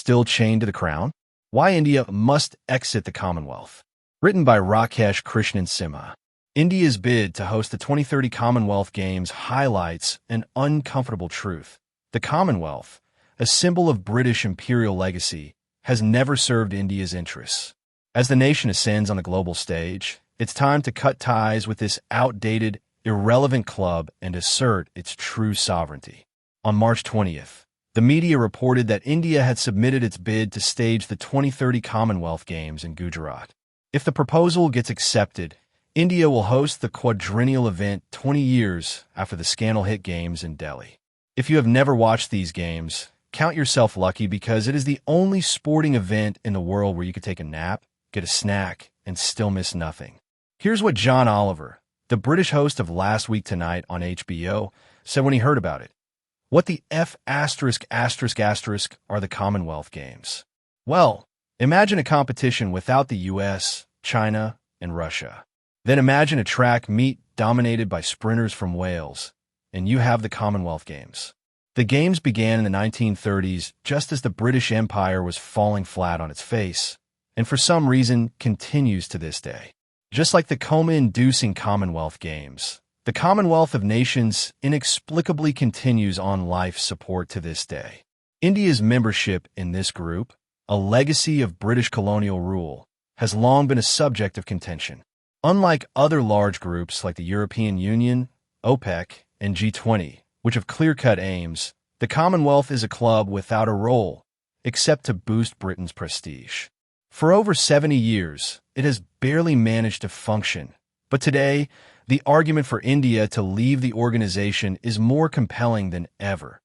still chained to the crown? Why India must exit the Commonwealth. Written by Rakesh Krishnan Simha. India's bid to host the 2030 Commonwealth Games highlights an uncomfortable truth. The Commonwealth, a symbol of British imperial legacy, has never served India's interests. As the nation ascends on the global stage, it's time to cut ties with this outdated, irrelevant club and assert its true sovereignty. On March 20th, the media reported that India had submitted its bid to stage the 2030 Commonwealth Games in Gujarat. If the proposal gets accepted, India will host the quadrennial event 20 years after the scandal-hit Games in Delhi. If you have never watched these games, count yourself lucky because it is the only sporting event in the world where you could take a nap, get a snack, and still miss nothing. Here's what John Oliver, the British host of Last Week Tonight on HBO, said when he heard about it. What the F*** are the Commonwealth Games? Well, imagine a competition without the US, China, and Russia. Then imagine a track meet dominated by sprinters from Wales, and you have the Commonwealth Games. The Games began in the 1930s just as the British Empire was falling flat on its face, and for some reason continues to this day. Just like the coma-inducing Commonwealth Games, the Commonwealth of Nations inexplicably continues on life support to this day. India's membership in this group, a legacy of British colonial rule, has long been a subject of contention. Unlike other large groups like the European Union, OPEC, and G20, which have clear-cut aims, the Commonwealth is a club without a role, except to boost Britain's prestige. For over 70 years, it has barely managed to function, but today, the argument for India to leave the organization is more compelling than ever,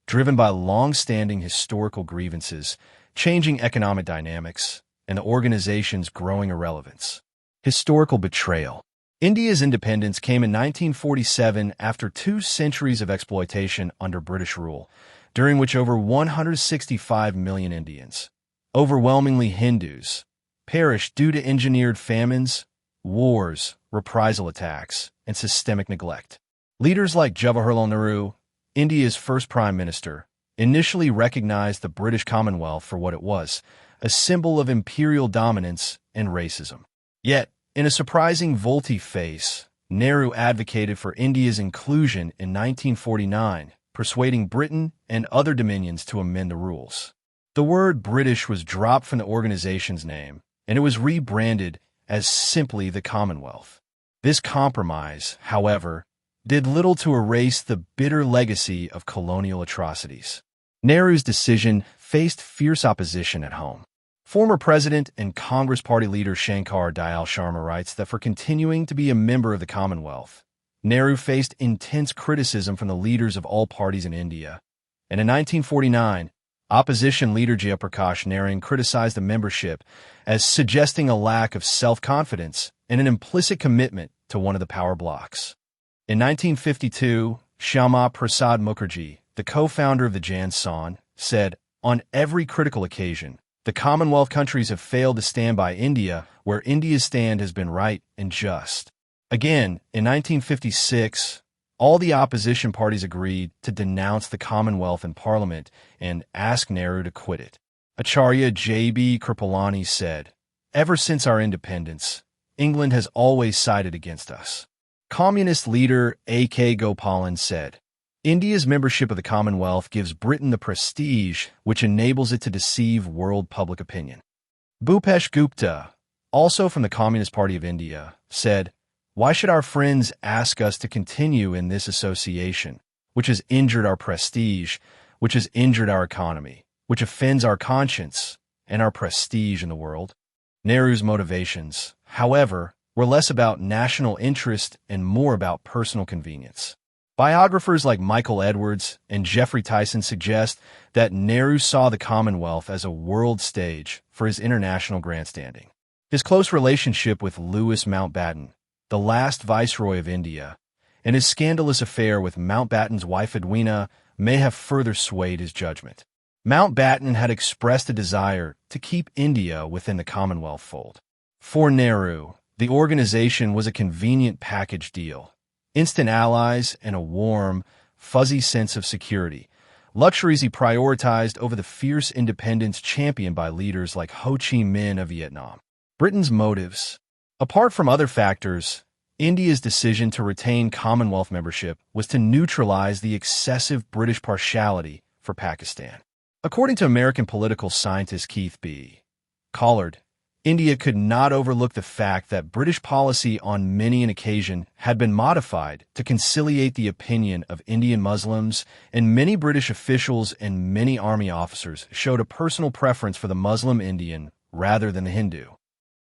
driven by long-standing historical grievances, changing economic dynamics, and the organization's growing irrelevance. Historical betrayal. India's independence came in 1947 after 2 centuries of exploitation under British rule, during which over 165 million Indians, overwhelmingly Hindus, perished due to engineered famines, wars, reprisal attacks, and systemic neglect. Leaders like Jawaharlal Nehru, India's first prime minister, initially recognized the British Commonwealth for what it was, a symbol of imperial dominance and racism. Yet, in a surprising volte-face, Nehru advocated for India's inclusion in 1949, persuading Britain and other dominions to amend the rules. The word British was dropped from the organization's name, and it was rebranded as simply the Commonwealth. This compromise, however, did little to erase the bitter legacy of colonial atrocities. Nehru's decision faced fierce opposition at home. Former President and Congress Party leader Shankar Dayal Sharma writes that for continuing to be a member of the Commonwealth, Nehru faced intense criticism from the leaders of all parties in India. And in 1949, opposition leader Jayaprakash Narayan criticized the membership as suggesting a lack of self-confidence and an implicit commitment to one of the power blocs. In 1952, Shyama Prasad Mukherjee, the co-founder of the Jan San, said, "On every critical occasion, the Commonwealth countries have failed to stand by India where India's stand has been right and just." Again, in 1956, all the opposition parties agreed to denounce the Commonwealth in Parliament and ask Nehru to quit it. Acharya J.B. Kripalani said, "Ever since our independence, England has always sided against us." Communist leader A.K. Gopalan said, "India's membership of the Commonwealth gives Britain the prestige which enables it to deceive world public opinion." Bhupesh Gupta, also from the Communist Party of India, said, "Why should our friends ask us to continue in this association, which has injured our prestige, which has injured our economy, which offends our conscience and our prestige in the world?" Nehru's motivations, however, were less about national interest and more about personal convenience. Biographers like Michael Edwards and Jeffrey Tyson suggest that Nehru saw the Commonwealth as a world stage for his international grandstanding. His close relationship with Louis Mountbatten, the last viceroy of India, and his scandalous affair with Mountbatten's wife Edwina may have further swayed his judgment. Mountbatten had expressed a desire to keep India within the Commonwealth fold. For Nehru, the organization was a convenient package deal, instant allies and a warm, fuzzy sense of security, luxuries he prioritized over the fierce independence championed by leaders like Ho Chi Minh of Vietnam. Britain's motives. Apart from other factors, India's decision to retain Commonwealth membership was to neutralize the excessive British partiality for Pakistan. According to American political scientist Keith B. Collard, India could not overlook the fact that British policy on many an occasion had been modified to conciliate the opinion of Indian Muslims, and many British officials and many army officers showed a personal preference for the Muslim Indian rather than the Hindu.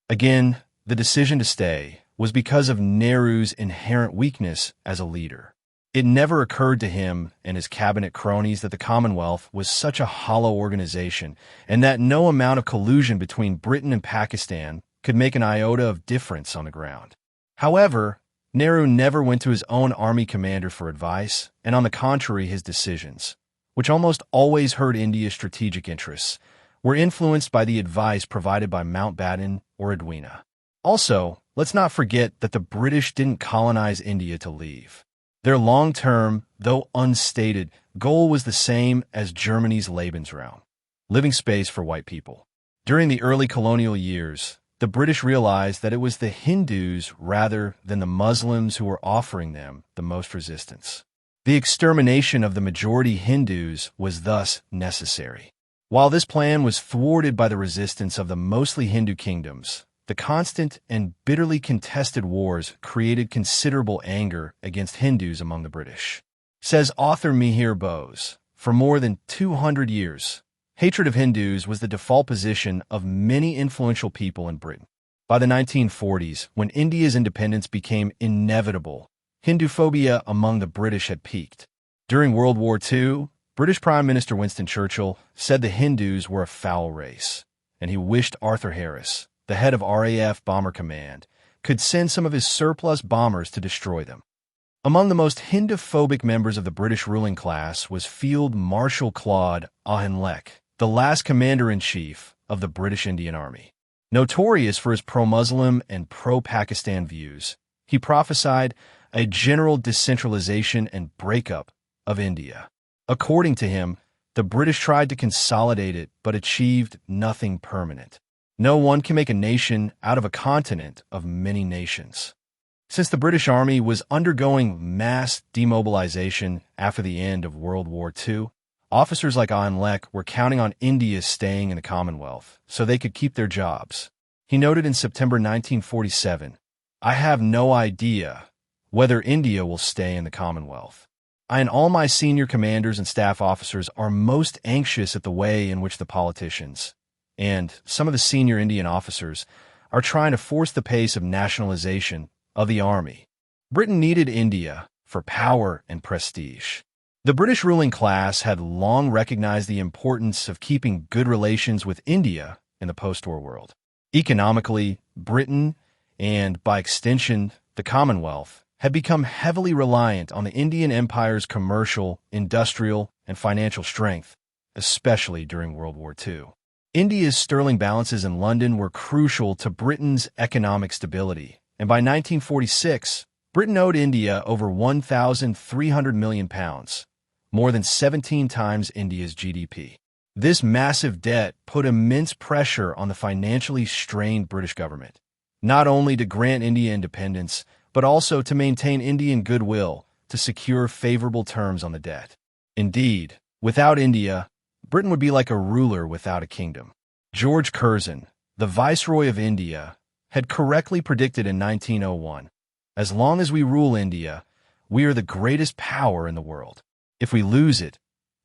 Again, the decision to stay was because of Nehru's inherent weakness as a leader. It never occurred to him and his cabinet cronies that the Commonwealth was such a hollow organization and that no amount of collusion between Britain and Pakistan could make an iota of difference on the ground. However, Nehru never went to his own army commander for advice, and on the contrary, his decisions, which almost always hurt India's strategic interests, were influenced by the advice provided by Mountbatten or Edwina. Also, let's not forget that the British didn't colonize India to leave. Their long-term, though unstated, goal was the same as Germany's Lebensraum, living space for white people. During the early colonial years, the British realized that it was the Hindus rather than the Muslims who were offering them the most resistance. The extermination of the majority Hindus was thus necessary. While this plan was thwarted by the resistance of the mostly Hindu kingdoms, the constant and bitterly contested wars created considerable anger against Hindus among the British. Says author Mihir Bose, for more than 200 years, hatred of Hindus was the default position of many influential people in Britain. By the 1940s, when India's independence became inevitable, Hinduphobia among the British had peaked. During World War II, British Prime Minister Winston Churchill said the Hindus were a foul race, and he wished Arthur Harris, the head of RAF Bomber Command, could send some of his surplus bombers to destroy them. Among the most Hinduphobic members of the British ruling class was Field Marshal Claude Auchinleck, the last commander-in-chief of the British Indian Army. Notorious for his pro-Muslim and pro-Pakistan views, he prophesied a general decentralization and breakup of India. According to him, the British tried to consolidate it but achieved nothing permanent. No one can make a nation out of a continent of many nations. Since the British Army was undergoing mass demobilization after the end of World War II, officers like Auchinleck were counting on India staying in the Commonwealth so they could keep their jobs. He noted in September 1947, "I have no idea whether India will stay in the Commonwealth. I and all my senior commanders and staff officers are most anxious at the way in which the politicians and some of the senior Indian officers are trying to force the pace of nationalization of the army." Britain needed India for power and prestige. The British ruling class had long recognized the importance of keeping good relations with India in the post-war world. Economically, Britain, and by extension, the Commonwealth, had become heavily reliant on the Indian Empire's commercial, industrial, and financial strength, especially during World War II. India's sterling balances in London were crucial to Britain's economic stability, and by 1946, Britain owed India over £1,300 million, more than 17 times India's GDP. This massive debt put immense pressure on the financially strained British government, not only to grant India independence, but also to maintain Indian goodwill to secure favorable terms on the debt. Indeed, without India, Britain would be like a ruler without a kingdom. George Curzon, the Viceroy of India, had correctly predicted in 1901, "As long as we rule India, we are the greatest power in the world. If we lose it,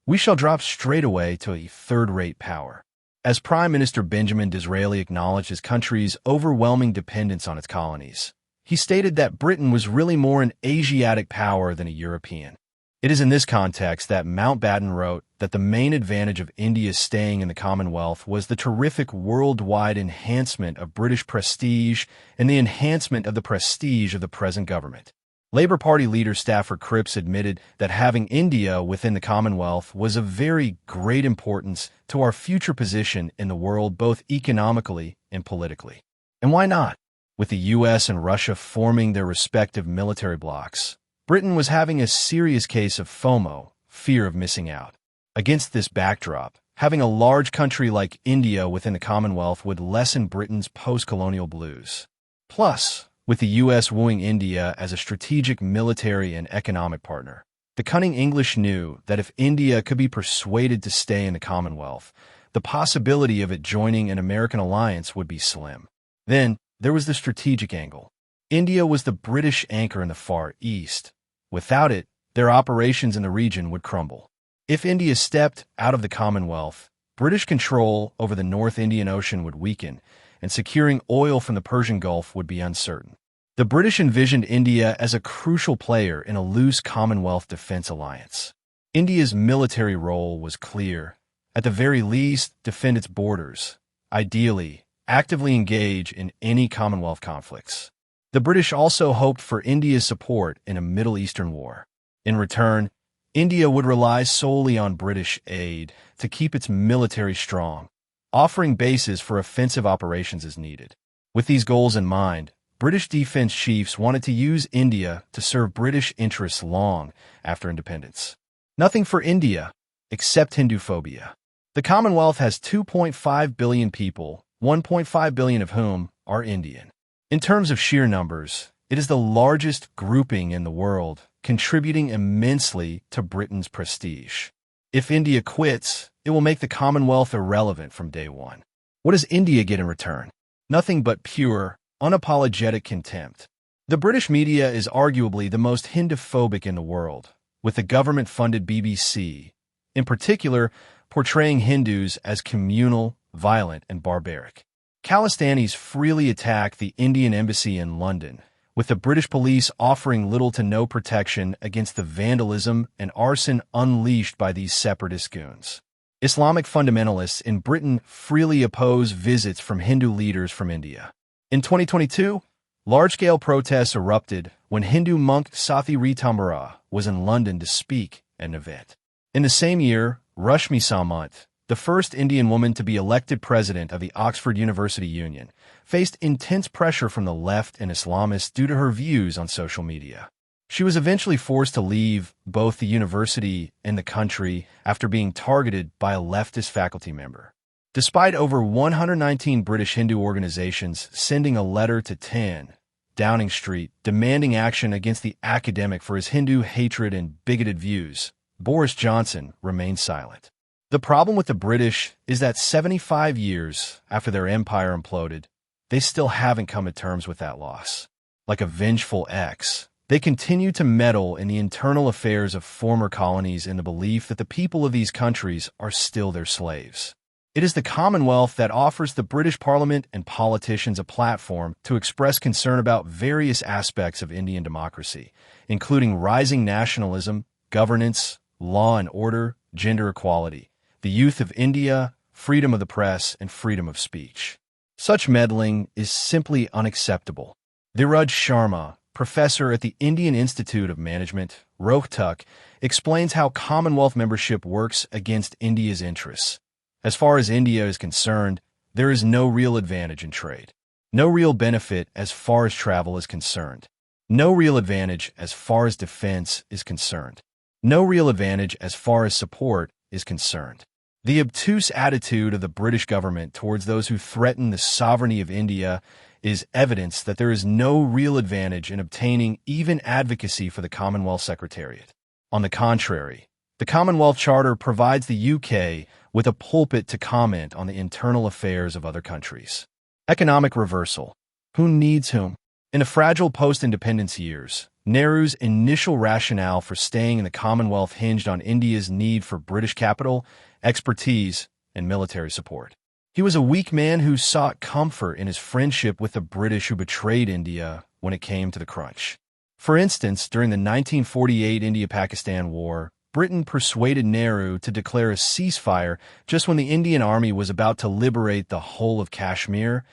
we shall drop straightaway to a third-rate power." As Prime Minister Benjamin Disraeli acknowledged his country's overwhelming dependence on its colonies, he stated that Britain was really more an Asiatic power than a European. It is in this context that Mountbatten wrote that the main advantage of India staying in the Commonwealth was the terrific worldwide enhancement of British prestige and the enhancement of the prestige of the present government. Labour Party leader Stafford Cripps admitted that having India within the Commonwealth was of very great importance to our future position in the world, both economically and politically. And why not? With the US and Russia forming their respective military blocs, Britain was having a serious case of FOMO, fear of missing out. Against this backdrop, having a large country like India within the Commonwealth would lessen Britain's post-colonial blues. Plus, with the U.S. wooing India as a strategic military and economic partner, the cunning English knew that if India could be persuaded to stay in the Commonwealth, the possibility of it joining an American alliance would be slim. Then, there was the strategic angle. India was the British anchor in the Far East. Without it, their operations in the region would crumble. If India stepped out of the Commonwealth, British control over the North Indian Ocean would weaken, and securing oil from the Persian Gulf would be uncertain. The British envisioned India as a crucial player in a loose Commonwealth defense alliance. India's military role was clear. At the very least, defend its borders. Ideally, actively engage in any Commonwealth conflicts. The British also hoped for India's support in a Middle Eastern war. In return, India would rely solely on British aid to keep its military strong, offering bases for offensive operations as needed. With these goals in mind, British defense chiefs wanted to use India to serve British interests long after independence. Nothing for India except Hinduphobia. The Commonwealth has 2.5 billion people, 1.5 billion of whom are Indian. In terms of sheer numbers, it is the largest grouping in the world, contributing immensely to Britain's prestige. If India quits, it will make the Commonwealth irrelevant from day one. What does India get in return? Nothing but pure, unapologetic contempt. The British media is arguably the most Hinduphobic in the world, with the government-funded BBC, in particular, portraying Hindus as communal, violent, and barbaric. Khalistanis freely attack the Indian embassy in London, with the British police offering little to no protection against the vandalism and arson unleashed by these separatist goons. Islamic fundamentalists in Britain freely oppose visits from Hindu leaders from India. In 2022, large-scale protests erupted when Hindu monk Sathi Ritambara was in London to speak at an event. In the same year, Rashmi Samant, the first Indian woman to be elected president of the Oxford University Union, faced intense pressure from the left and Islamists due to her views on social media. She was eventually forced to leave both the university and the country after being targeted by a leftist faculty member. Despite over 119 British Hindu organizations sending a letter to 10 Downing Street demanding action against the academic for his Hindu hatred and bigoted views, Boris Johnson remained silent. The problem with the British is that 75 years after their empire imploded, they still haven't come to terms with that loss. Like a vengeful ex, they continue to meddle in the internal affairs of former colonies in the belief that the people of these countries are still their slaves. It is the Commonwealth that offers the British Parliament and politicians a platform to express concern about various aspects of Indian democracy, including rising nationalism, governance, law and order, gender equality, the youth of India, freedom of the press, and freedom of speech. Such meddling is simply unacceptable. Dheeraj Sharma, professor at the Indian Institute of Management, Rohtak, explains how Commonwealth membership works against India's interests. As far as India is concerned, there is no real advantage in trade. No real benefit as far as travel is concerned. No real advantage as far as defense is concerned. No real advantage as far as support is concerned. The obtuse attitude of the British government towards those who threaten the sovereignty of India is evidence that there is no real advantage in obtaining even advocacy for the Commonwealth Secretariat. On the contrary, the Commonwealth Charter provides the UK with a pulpit to comment on the internal affairs of other countries. Economic reversal. Who needs whom? In the fragile post-independence years, Nehru's initial rationale for staying in the Commonwealth hinged on India's need for British capital, expertise, and military support. He was a weak man who sought comfort in his friendship with the British who betrayed India when it came to the crunch. For instance, during the 1948 India-Pakistan War, Britain persuaded Nehru to declare a ceasefire just when the Indian Army was about to liberate the whole of Kashmir,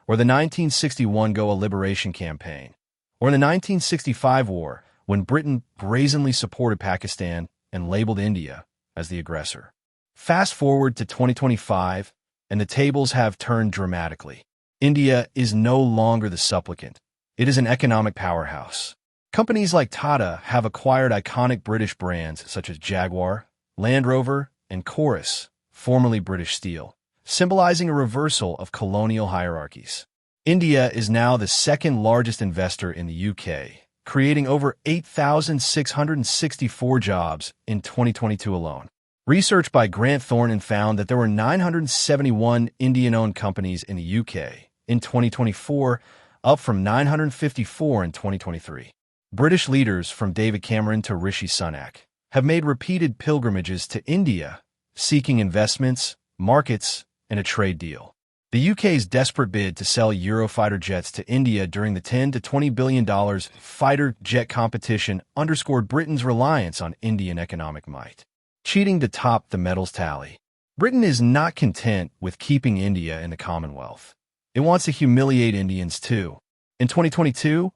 or the 1961 Goa Liberation Campaign, or in the 1965 war when Britain brazenly supported Pakistan and labeled India as the aggressor. Fast forward to 2025, and the tables have turned dramatically. India is no longer the supplicant. It is an economic powerhouse. Companies like Tata have acquired iconic British brands such as Jaguar, Land Rover, and chorus, formerly British steel, symbolizing a reversal of colonial hierarchies. India is now the second largest investor in the UK, creating over 8,664 jobs in 2022 alone. Research by Grant Thornton found that there were 971 Indian-owned companies in the UK in 2024, up from 954 in 2023. British leaders, from David Cameron to Rishi Sunak, have made repeated pilgrimages to India, seeking investments, markets, and a trade deal. The UK's desperate bid to sell Eurofighter jets to India during the $10 to $20 billion fighter jet competition underscored Britain's reliance on Indian economic might. Cheating to top the medals tally. Britain is not content with keeping India in the Commonwealth. It wants to humiliate Indians too. In 2022,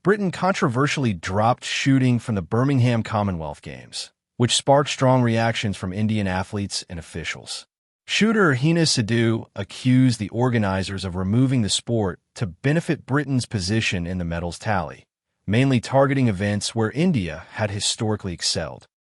Britain controversially dropped shooting from the Birmingham Commonwealth Games, which sparked strong reactions from Indian athletes and officials. Shooter Hina Sidhu accused the organizers of removing the sport to benefit Britain's position in the medals tally, mainly targeting events where India had historically excelled.